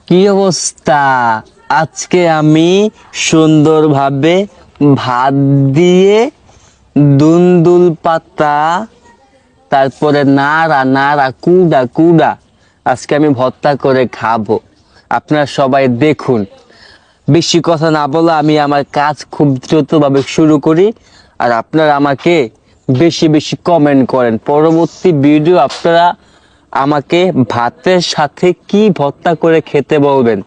কি অবস্থা? আজকে আমি সুন্দরভাবে ভাত দিয়ে দুন্দুল পাতা, তারপরে নাড়া নাড়া কুড়া কুড়া আজকে আমি ভর্তা করে খাবো। আপনারা সবাই দেখুন। বেশি কথা না বলে আমি আমার কাজ খুব দ্রুতভাবে শুরু করি, আর আপনারা আমাকে বেশি বেশি কমেন্ট করেন। পরবর্তী ভিডিও আপনারা আমাকে ভাতের সাথে কি ভর্তা করে খেতে বলবেন।